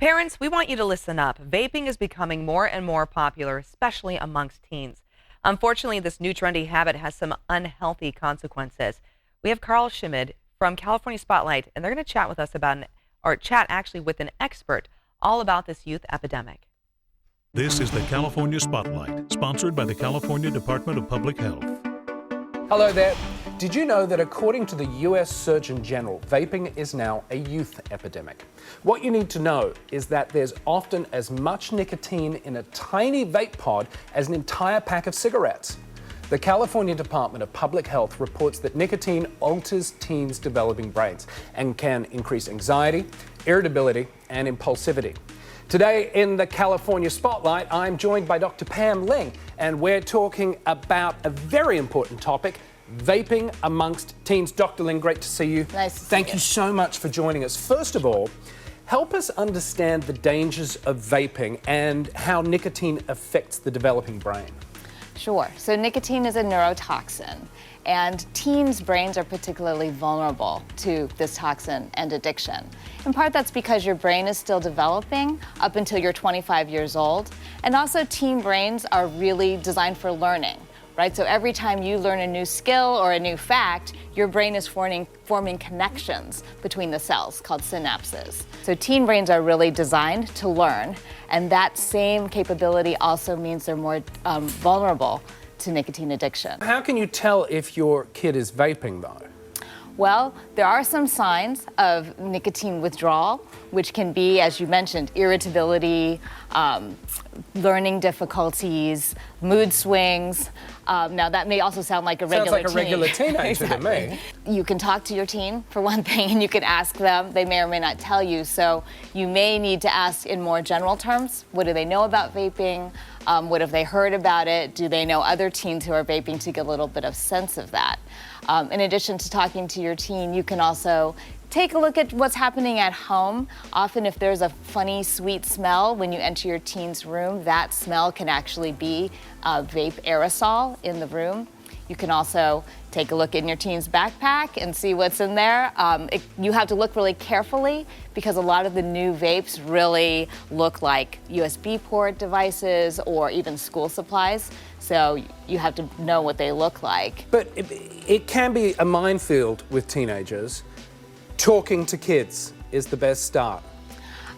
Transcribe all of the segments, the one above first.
Parents, we want you to listen up. Vaping is becoming more and more popular, especially amongst teens. Unfortunately, this new trendy habit has some unhealthy consequences. We have Carl Schmid from California Spotlight, and they're going to chat with us about chat actually with an expert all about this youth epidemic. This is the California Spotlight, sponsored by the California Department of Public Health. Hello there. Did you know that according to the US Surgeon General, vaping is now a youth epidemic? What you need to know is that there's often as much nicotine in a tiny vape pod as an entire pack of cigarettes. The California Department of Public Health reports that nicotine alters teens' developing brains and can increase anxiety, irritability, and impulsivity. Today in the California Spotlight, I'm joined by Dr. Pam Ling, and we're talking about a very important topic, vaping amongst teens. Dr. Ling, great to see you. Nice to see you. Thank you so much for joining us. First of all, help us understand the dangers of vaping and how nicotine affects the developing brain. Sure. So nicotine is a neurotoxin, and teens' brains are particularly vulnerable to this toxin and addiction. In part, that's because your brain is still developing up until you're 25 years old, and also teen brains are really designed for learning. Right? So every time you learn a new skill or a new fact, your brain is forming connections between the cells called synapses. So teen brains are really designed to learn, and that same capability also means they're more vulnerable to nicotine addiction. How can you tell if your kid is vaping, though? Well, there are some signs of nicotine withdrawal, which can be, as you mentioned, irritability, learning difficulties, mood swings. Now, that may also sound like a regular teenager to me. You can talk to your teen, for one thing, and you can ask them. They may or may not tell you. So you may need to ask in more general terms. What do they know about vaping? What have they heard about it? Do they know other teens who are vaping, to get a little bit of sense of that? In addition to talking to your teen, you can also take a look at what's happening at home. Often if there's a funny, sweet smell when you enter your teen's room, that smell can actually be vape aerosol in the room. You can also take a look in your teen's backpack and see what's in there. You have to look really carefully because a lot of the new vapes really look like USB port devices or even school supplies. So you have to know what they look like. But it can be a minefield with teenagers. Talking to kids is the best start.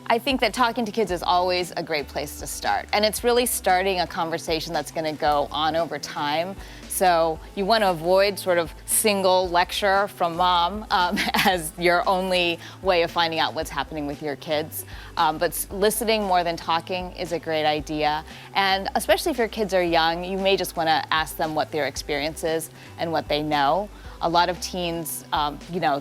I think that talking to kids is always a great place to start. And it's really starting a conversation that's going to go on over time. So you want to avoid sort of single lecture from mom as your only way of finding out what's happening with your kids. But listening more than talking is a great idea. And especially if your kids are young, you may just want to ask them what their experience is and what they know. A lot of teens,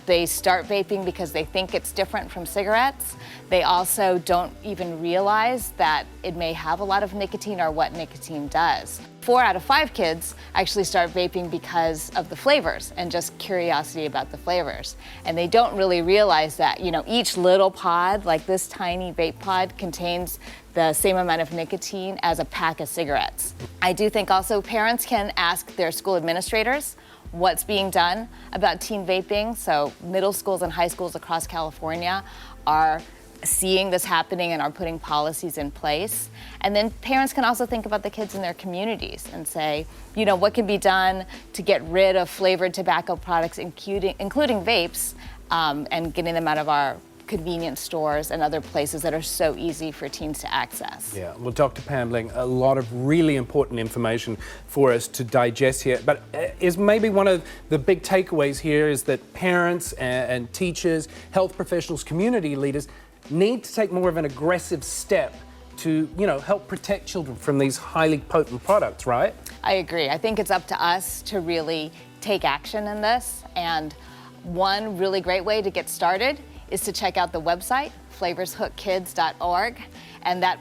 they start vaping because they think it's different from cigarettes. They also don't even realize that it may have a lot of nicotine or what nicotine does. 4 out of 5 kids actually start vaping because of the flavors and just curiosity about the flavors. And they don't really realize that, each little pod, like this tiny vape pod, contains the same amount of nicotine as a pack of cigarettes. I do think also parents can ask their school administrators what's being done about teen vaping. So middle schools and high schools across California are seeing this happening and are putting policies in place. And then parents can also think about the kids in their communities and say, what can be done to get rid of flavored tobacco products, including vapes, and getting them out of our convenience stores and other places that are so easy for teens to access. Yeah, well, Dr. Pam Ling, a lot of really important information for us to digest here. But is maybe one of the big takeaways here is that parents and teachers, health professionals, community leaders need to take more of an aggressive step to, help protect children from these highly potent products, right? I agree. I think it's up to us to really take action in this. And one really great way to get started is to check out the website, flavorshookkids.org. And the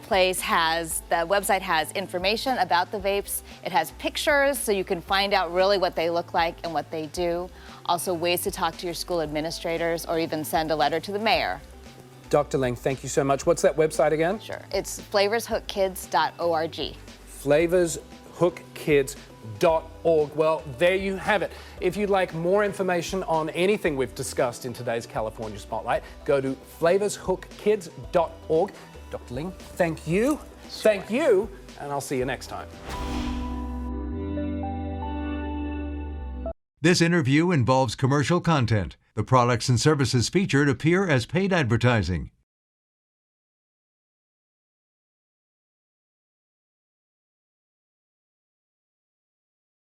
website has information about the vapes. It has pictures so you can find out really what they look like and what they do. Also ways to talk to your school administrators or even send a letter to the mayor. Dr. Ling, thank you so much. What's that website again? Sure. It's flavorshookkids.org. Flavorshookkids.org. flavorshookkids.org. Well, there you have it. If you'd like more information on anything we've discussed in today's California Spotlight, go to flavorshookkids.org. Dr. Ling, thank you. Thank you, and I'll see you next time. This interview involves commercial content. The products and services featured appear as paid advertising.